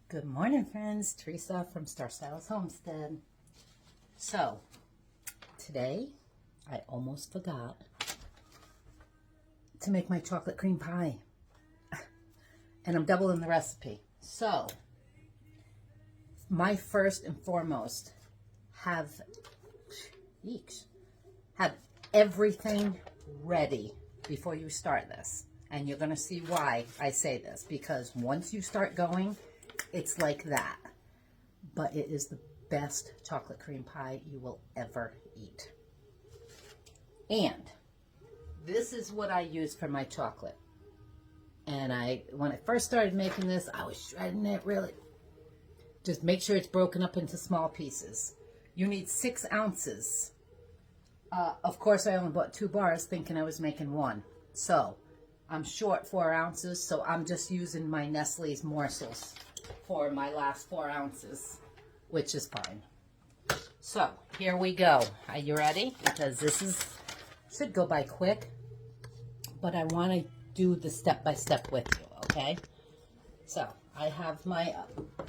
Good morning, friends. Teresa from Star Styles Homestead. So, today I almost forgot to make my chocolate cream pie. And I'm doubling the recipe. So, my first and foremost, have everything ready before you start this. And you're going to see why I say this. Because once you start going, it's like that. But it is the best chocolate cream pie you will ever eat. And this is what I use for my chocolate. And when I first started making this, I was shredding it really. Just make sure it's broken up into small pieces. You need 6 ounces. Of course, I only bought 2 bars thinking I was making 1. So, I'm short 4 ounces, so I'm just using my Nestle's morsels for my last 4 ounces, which is fine. So, here we go. Are you ready? Because this should go by quick, but I want to do the step-by-step with you, okay? So, I have my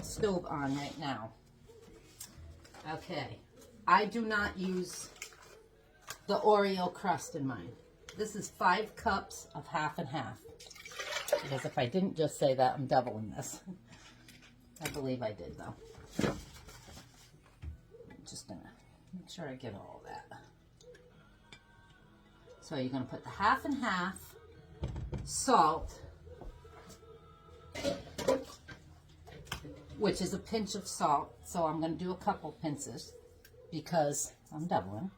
stove on right now. Okay, I do not use the Oreo crust in mine. This is 5 cups of half and half. Because if I didn't just say that, I'm doubling this. I believe I did, though. I'm just going to make sure I get all that. So you're going to put the half and half salt, which is a pinch of salt. So I'm going to do a couple pinches because I'm doubling.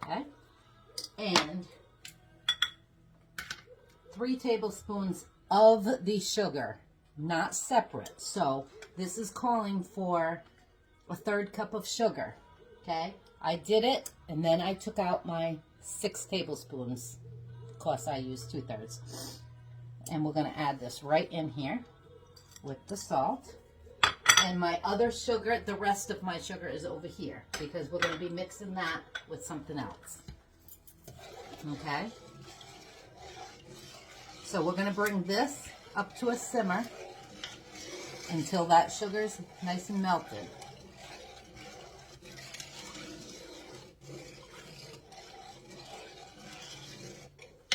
Okay? And 3 tablespoons of the sugar, not separate. So this is calling for a 1/3 cup of sugar. Okay? I did it, and then I took out my 6 tablespoons. Of course, I used 2/3. And we're going to add this right in here with the salt. And my other sugar, the rest of my sugar is over here because we're going to be mixing that with something else. Okay? So we're going to bring this up to a simmer until that sugar's nice and melted.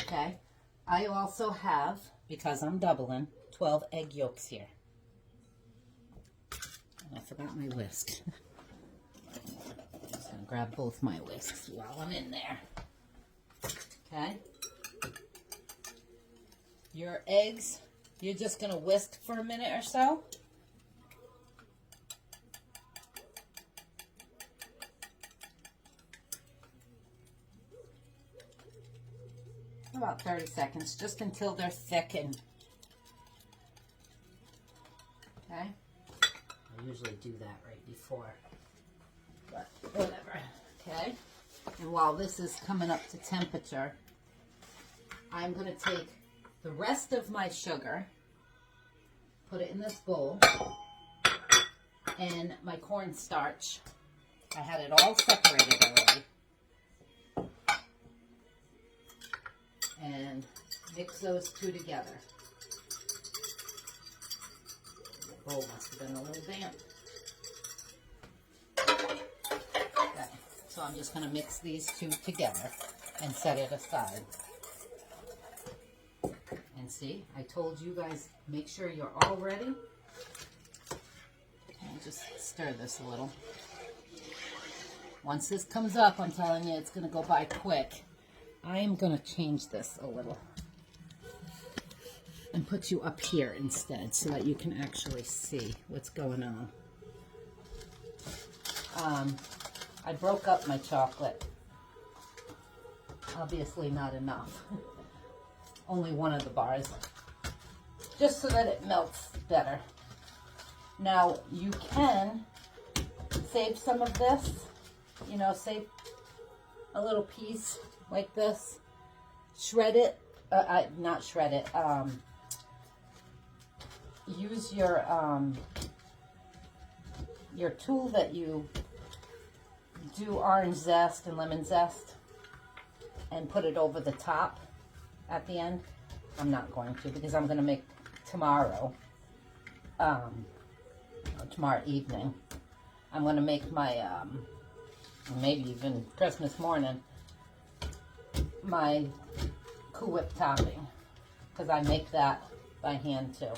Okay? I also have, because I'm doubling, 12 egg yolks here. And I forgot my whisk. I'm just going to grab both my whisks while I'm in there. Okay? Your eggs, you're just going to whisk for a minute or so. About 30 seconds, just until they're thickened. Okay? I usually do that right before, but whatever. Okay? And while this is coming up to temperature, I'm going to take the rest of my sugar, put it in this bowl, and my cornstarch. I had it all separated already. And mix those 2 together. The bowl must have been a little damp. Okay, so I'm just going to mix these 2 together and set it aside. And see, I told you guys, make sure you're all ready. And just stir this a little. Once this comes up, I'm telling you, it's going to go by quick. I am going to change this a little and put you up here instead so that you can actually see what's going on. I broke up my chocolate. Obviously not enough. Only 1 of the bars, just so that it melts better. Now, you can save some of this, you know, save a little piece like this, shred it, not shred it, use your tool that you do orange zest and lemon zest and put it over the top at the end. I'm not going to because I'm going to make tomorrow tomorrow evening, I'm going to make my, maybe even Christmas morning, my Cool Whip topping, because I make that by hand too.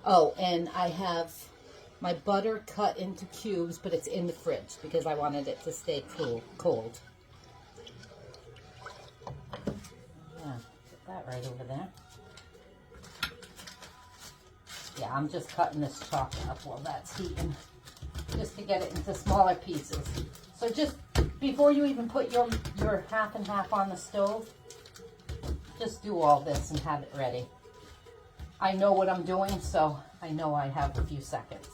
Oh, and I have my butter cut into cubes, but it's in the fridge because I wanted it to stay cold. Yeah, put that right over there. Yeah, I'm just cutting this chocolate up while that's heating, just to get it into smaller pieces. So just before you even put your half and half on the stove, just do all this and have it ready. I know what I'm doing, so I know I have a few seconds.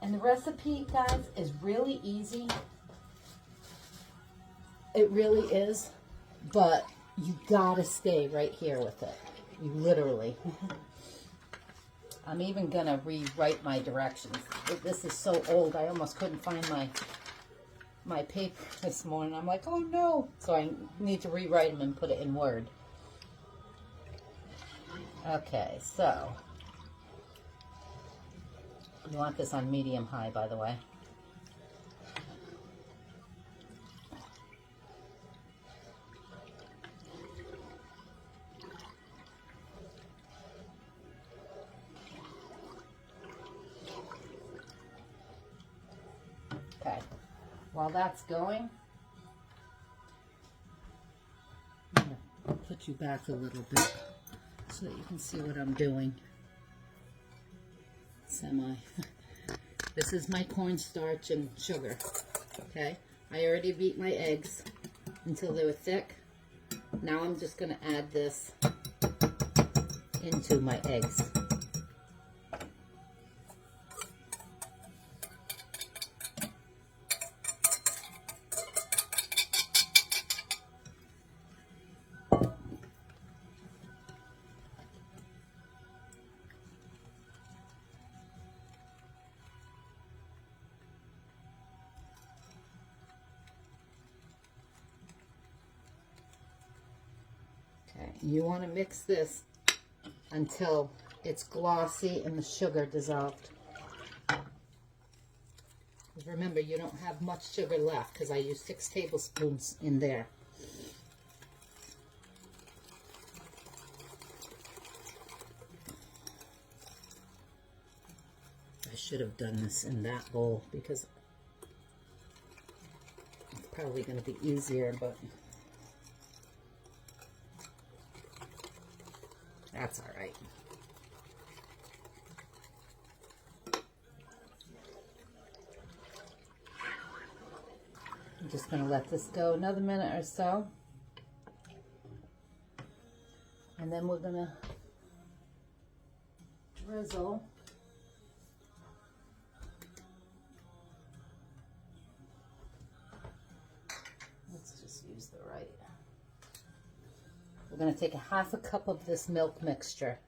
And the recipe, guys, is really easy. It really is, but you gotta stay right here with it. You literally. I'm even gonna rewrite my directions. This is so old, I almost couldn't find my paper this morning. I'm like, oh no. So I need to rewrite them and put it in Word. Okay, so you want this on medium high, by the way. Okay, while that's going, I'm going to put you back a little bit so that you can see what I'm doing. This is my cornstarch and sugar. Okay, I already beat my eggs until they were thick. Now I'm just going to add this into my eggs. Okay, you want to mix this until it's glossy and the sugar dissolved. Remember, you don't have much sugar left because I use 6 tablespoons in there. I should have done this in that bowl because it's probably going to be easier, but that's all right. I'm just going to let this go another minute or so. And then we're going to drizzle we're going to take a half a cup of this milk mixture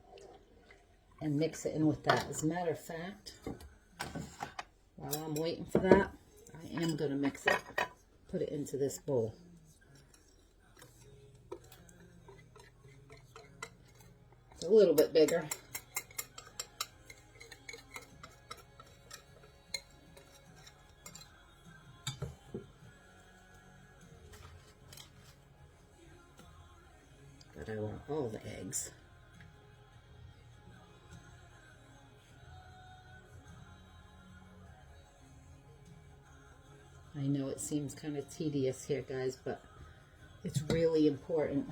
and mix it in with that. As a matter of fact, while I'm waiting for that, I am going to mix it, put it into this bowl. It's a little bit bigger. But I want all the eggs. I know it seems kind of tedious here, guys, but it's really important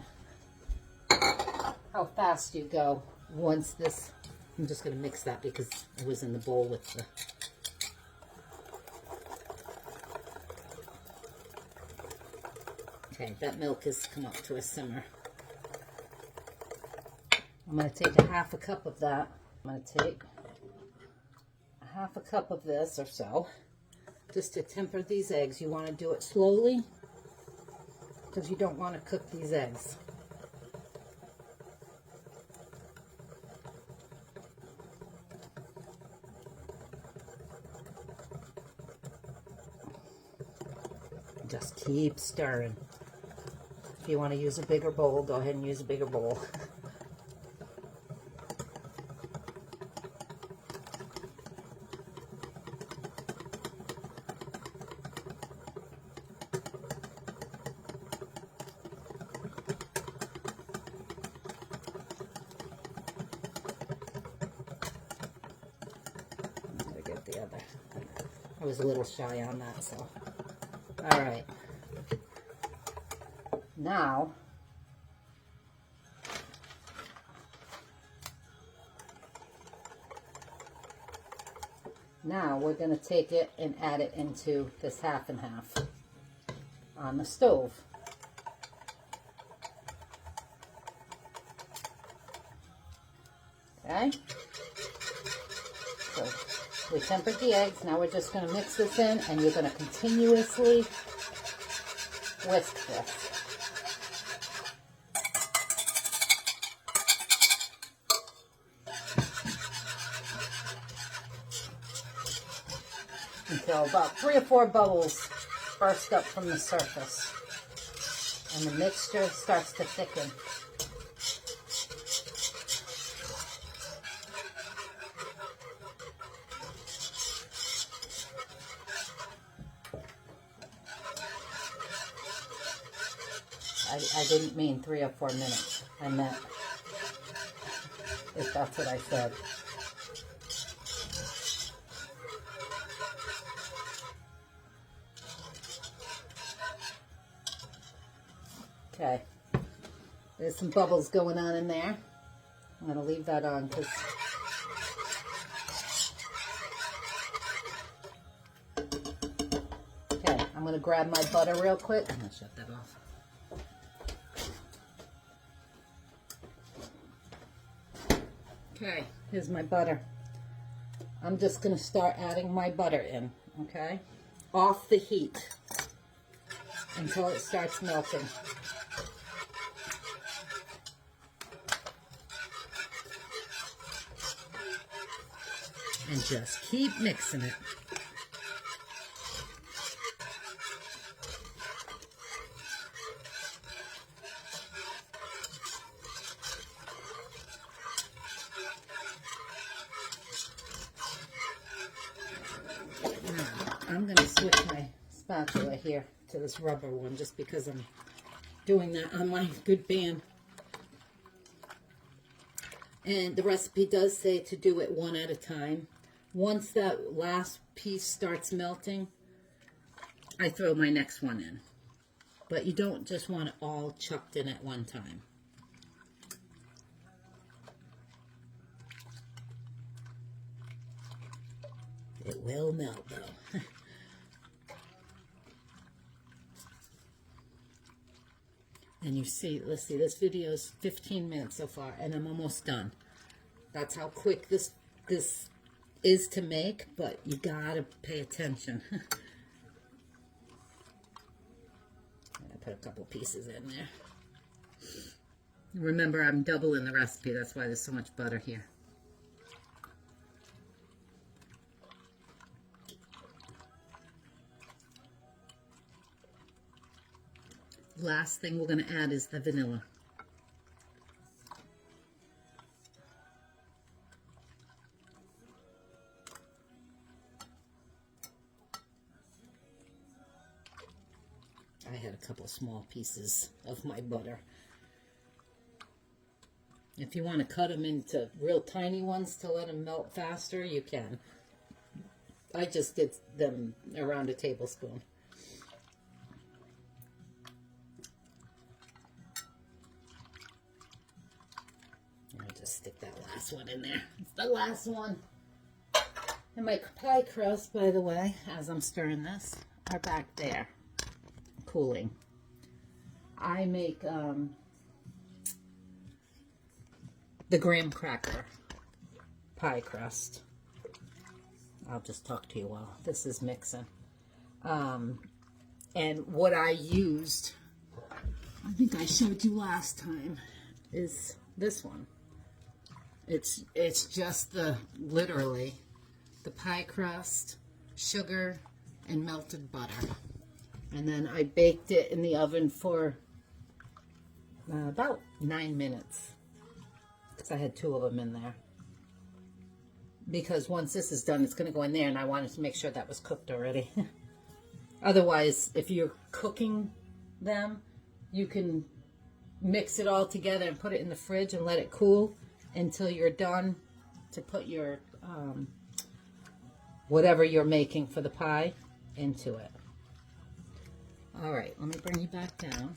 how fast you go once this. I'm just going to mix that because it was in the bowl with the. Okay, that milk has come up to a simmer. I'm going to take a half a cup of that. I'm going to take a half a cup of this or so, just to temper these eggs. You want to do it slowly because you don't want to cook these eggs. Just keep stirring. If you want to use a bigger bowl, go ahead and use a bigger bowl. I was a little shy on that, so. All right. Now, we're going to take it and add it into this half and half on the stove. Okay? So we tempered the eggs. Now we're just going to mix this in, and you're going to continuously whisk this. Until about 3 or 4 bubbles burst up from the surface and the mixture starts to thicken. I didn't mean 3 or 4 minutes. I meant, if that's what I said. Okay, there's some bubbles going on in there. I'm going to leave that on because okay, I'm going to grab my butter real quick. I'm going to shut that off. Okay, here's my butter. I'm just going to start adding my butter in, okay? Off the heat until it starts melting. And just keep mixing it. Now, I'm going to switch my spatula here to this rubber one just because I'm doing that on my good band. And the recipe does say to do it one at a time. Once that last piece starts melting, I throw my next one in. But you don't just want it all chucked in at one time. It will melt though. And you see, let's see, this video is 15 minutes so far, and I'm almost done. That's how quick this is to make, but you gotta pay attention. I put a couple pieces in there. Remember, I'm doubling the recipe. That's why there's so much butter here. Last thing we're going to add is the vanilla. I had a couple small pieces of my butter. If you want to cut them into real tiny ones to let them melt faster, you can. I just did them around a tablespoon. I'll just stick that last one in there. It's the last one. And my pie crust, by the way, as I'm stirring this, are back there, cooling. I make the graham cracker pie crust. I'll just talk to you while this is mixing. And what I used, I think I showed you last time, is this one. It's just literally the pie crust, sugar, and melted butter. And then I baked it in the oven for about 9 minutes. Because I had 2 of them in there. Because once this is done, it's going to go in there, and I wanted to make sure that was cooked already. Otherwise, if you're cooking them, you can mix it all together and put it in the fridge and let it cool until you're done to put your whatever you're making for the pie into it. All right, let me bring you back down.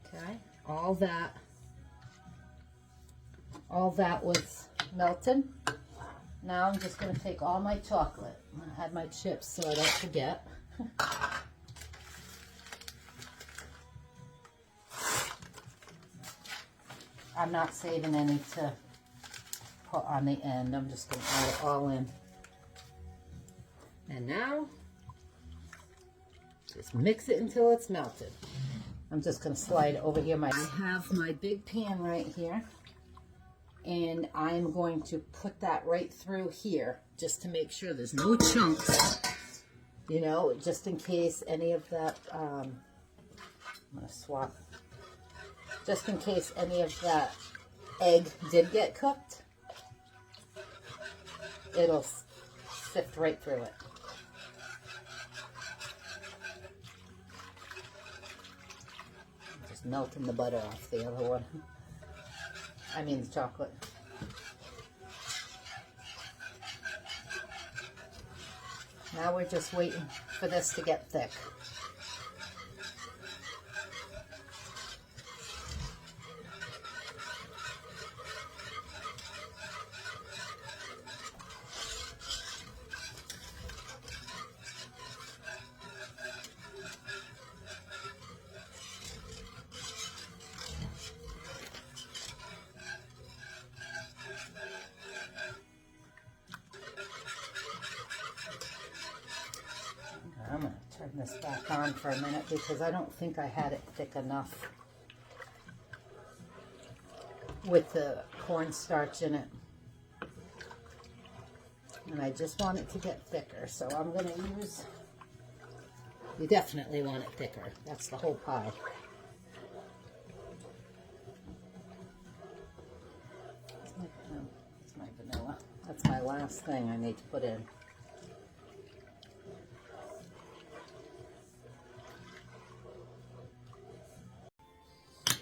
Okay, all that was melted. Now I'm just going to take all my chocolate. I'm going to add my chips so I don't forget. I'm not saving any to put on the end. I'm just going to add it all in. And now, just mix it until it's melted. I'm just going to slide over here. I have my big pan right here. And I'm going to put that right through here just to make sure there's no chunks. You know, just in case any of that, I'm going to swap. Just in case any of that egg did get cooked, it'll sift right through it. Just melting the butter off the other one. I mean the chocolate. Now we're just waiting for this to get thick. I'm going to turn this back on for a minute because I don't think I had it thick enough with the cornstarch in it. And I just want it to get thicker, so I'm going to use, you definitely want it thicker. That's the whole pie. That's my vanilla. That's my last thing I need to put in.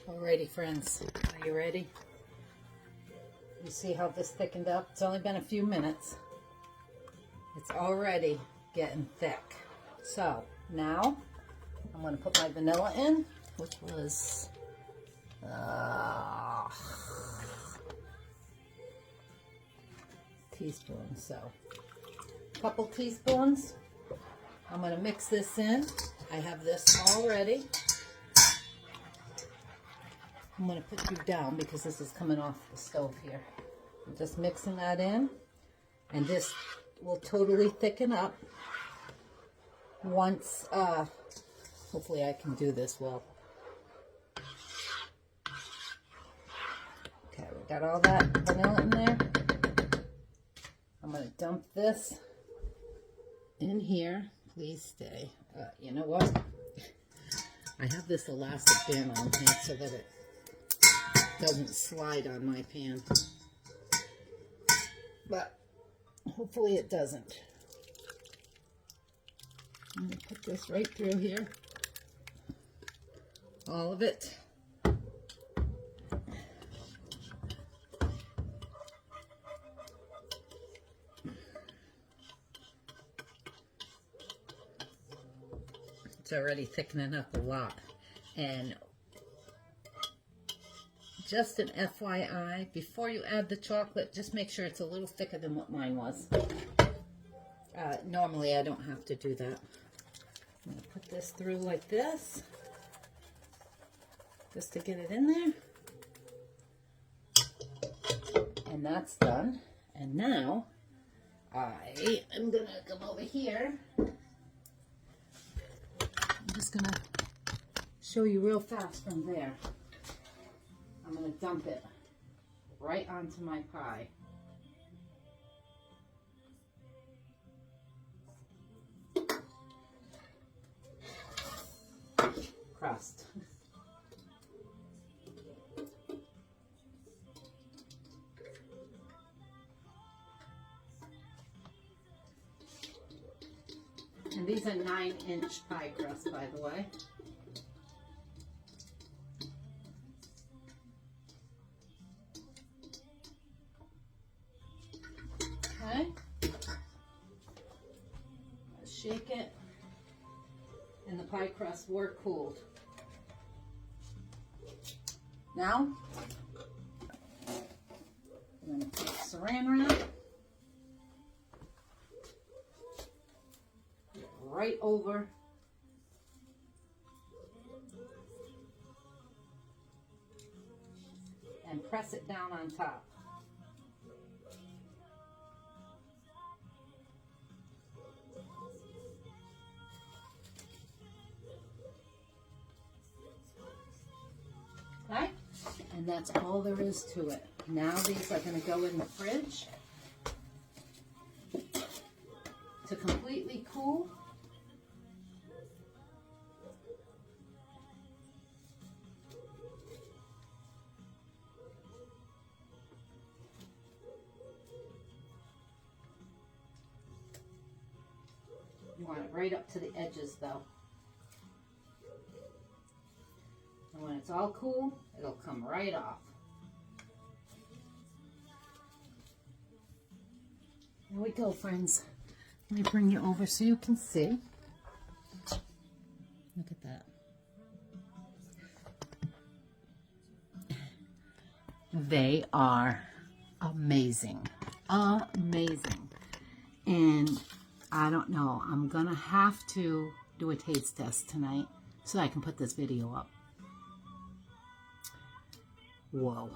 Alrighty, friends, are you ready? You see how this thickened up? It's only been a few minutes. It's already getting thick. So now I'm going to put my vanilla in, which was teaspoon. So a couple teaspoons. I'm going to mix this in. I have this all ready. I'm going to put you down because this is coming off the stove here. I'm just mixing that in, and this will totally thicken up once, hopefully I can do this well. Okay, we got all that vanilla in there. I'm going to dump this in here. Please stay. You know what? I have this elastic band on here so that it doesn't slide on my pan, but hopefully it doesn't. I'm going to put this right through here, all of it. It's already thickening up a lot, and just an FYI, before you add the chocolate, just make sure it's a little thicker than what mine was. Normally I don't have to do that. I'm going to put this through like this, just to get it in there. And that's done. And now, I am going to come over here. I'm just going to show you real fast from there. I'm going to dump it right onto my pie. Crust. And these are 9-inch pie crust, by the way. Okay. shake it, and the pie crusts were cooled. Now, I'm going to take saran wrap, right over and press it down on top. Okay, and that's all there is to it. Now these are going to go in the fridge to completely cool. You want it right up to the edges though. And when it's all cool, it'll come right off. There we go, friends. Let me bring you over so you can see. Look at that. They are amazing. Amazing. And I don't know, I'm gonna have to do a taste test tonight so I can put this video up. Whoa.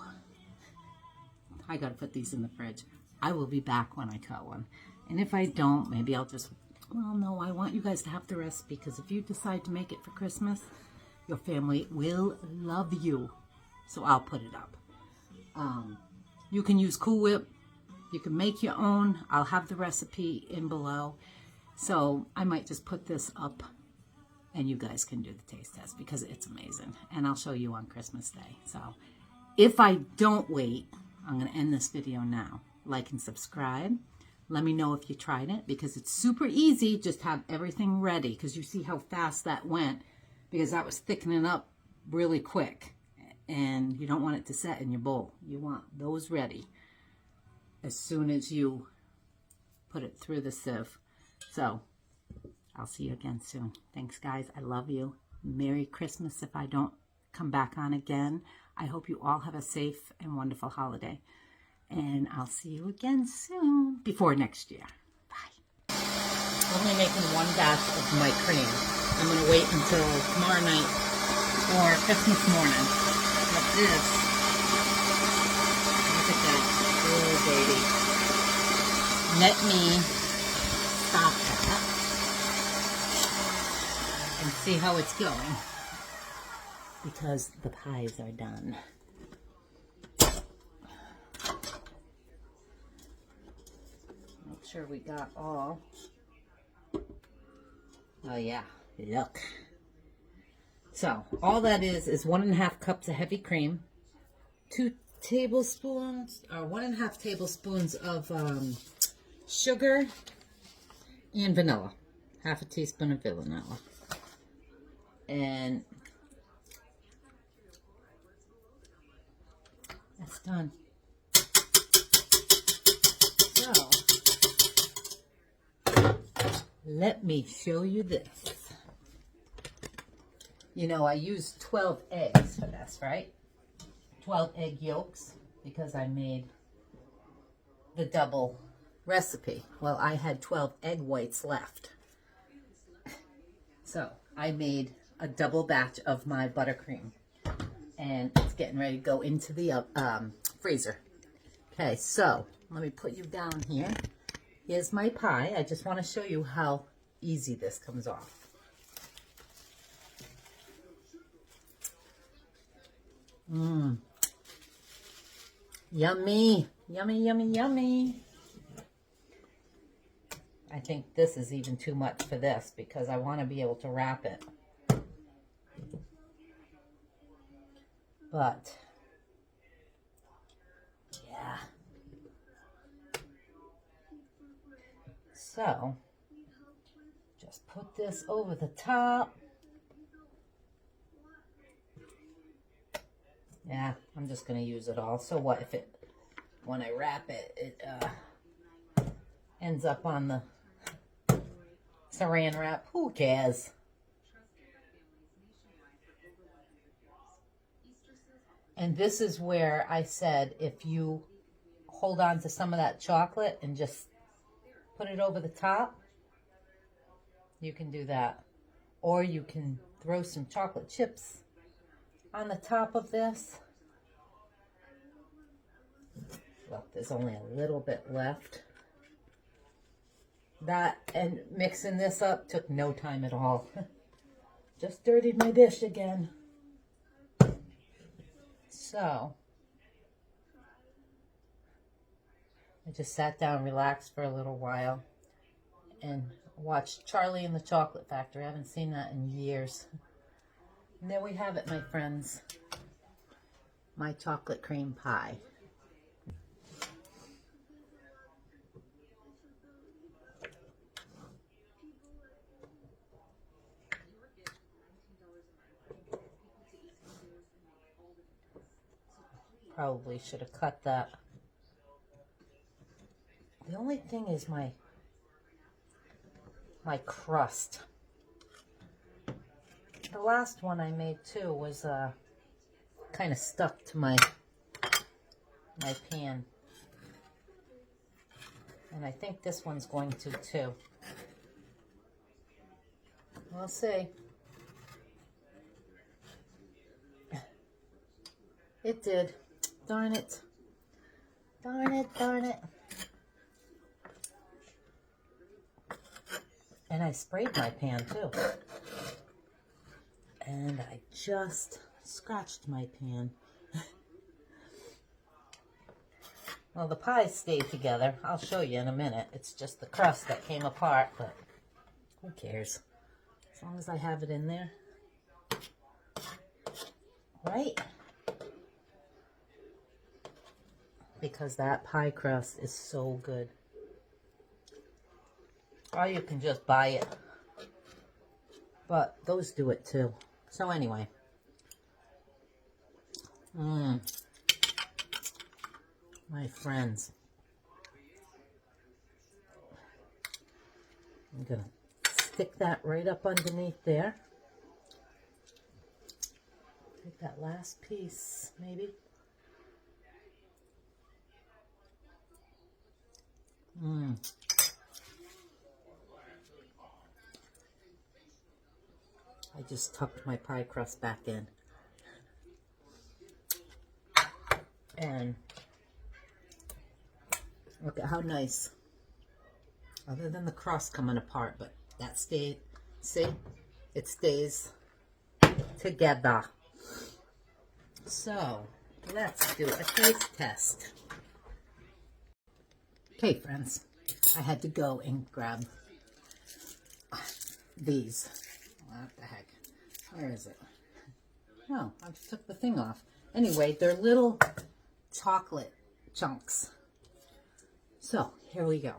I gotta put these in the fridge. I will be back when I cut one. And if I don't, maybe I'll just, well, no, I want you guys to have the recipe, because if you decide to make it for Christmas, your family will love you. So I'll put it up. You can use Cool Whip. You can make your own. I'll have the recipe in below. So I might just put this up and you guys can do the taste test because it's amazing. And I'll show you on Christmas Day. So if I don't wait, I'm going to end this video now. Like and subscribe. Let me know if you tried it because it's super easy. Just have everything ready because you see how fast that went because that was thickening up really quick. And you don't want it to set in your bowl. You want those ready as soon as you put it through the sieve. So I'll see you again soon. Thanks, guys. I love you. Merry Christmas if I don't come back on again. I hope you all have a safe and wonderful holiday. And I'll see you again soon, before next year. Bye. I'm only making one batch of my cream. I'm going to wait until tomorrow night or Christmas morning. But this, look at that. Oh, baby. Let me stop that and see how it's going. Because the pies are done. Make sure we got all. Oh yeah, look. So all that is 1.5 cups of heavy cream, 2 tablespoons or 1.5 tablespoons of sugar and vanilla, 1/2 teaspoon of vanilla, and that's done. So let me show you this. You know, I used 12 eggs for this, right? 12 egg yolks because I made the double recipe. Well, I had 12 egg whites left. So I made a double batch of my buttercream. And it's getting ready to go into the freezer. Okay, so let me put you down here. Here's my pie. I just want to show you how easy this comes off. Yummy, yummy, yummy, yummy. I think this is even too much for this because I want to be able to wrap it. But, yeah. So, just put this over the top. Yeah, I'm just going to use it all. So what if it, when I wrap it, it ends up on the saran wrap. Who cares? And this is where I said if you hold on to some of that chocolate and just put it over the top, you can do that. Or you can throw some chocolate chips on the top of this. Look, there's only a little bit left. That and mixing this up took no time at all. Just dirtied my dish again. So, I just sat down, relaxed for a little while, and watched Charlie and the Chocolate Factory. I haven't seen that in years. And there we have it, my friends. My chocolate cream pie. Probably should have cut that. The only thing is my crust. The last one I made too was kind of stuck to my pan. And I think this one's going to too. We'll see. It did. Darn it. Darn it, darn it. And I sprayed my pan too. And I just scratched my pan. Well, the pies stayed together. I'll show you in a minute. It's just the crust that came apart, but who cares? As long as I have it in there. Right? Because that pie crust is so good. Or you can just buy it. But those do it too. So anyway. My friends. I'm going to stick that right up underneath there. Take that last piece, maybe. I just tucked my pie crust back in. And look at how nice. Other than the crust coming apart, but that stayed, see? It stays together. So, let's do a taste test. Okay, friends, I had to go and grab these. What the heck? Where is it? Oh, I just took the thing off. Anyway, they're little chocolate chunks. So, here we go.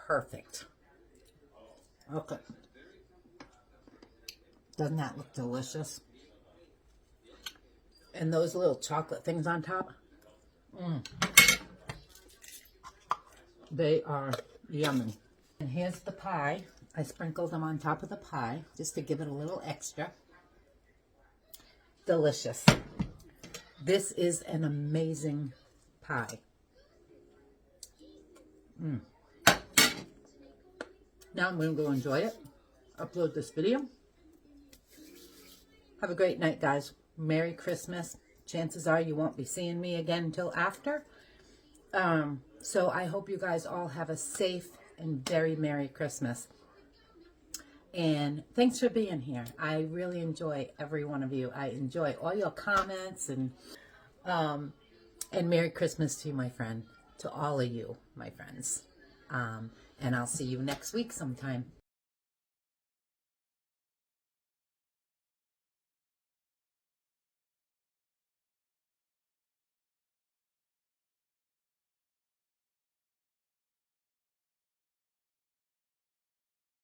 Perfect. Okay. Doesn't that look delicious? And those little chocolate things on top, they are yummy. And here's the pie. I sprinkled them on top of the pie just to give it a little extra. Delicious. This is an amazing pie. Now I'm going to go enjoy it, upload this video. Have a great night, guys. Merry Christmas. Chances are you won't be seeing me again until after. So I hope you guys all have a safe and very Merry Christmas. And thanks for being here. I really enjoy every one of you. I enjoy all your comments and Merry Christmas to you, my friend. To all of you, my friends. And I'll see you next week sometime.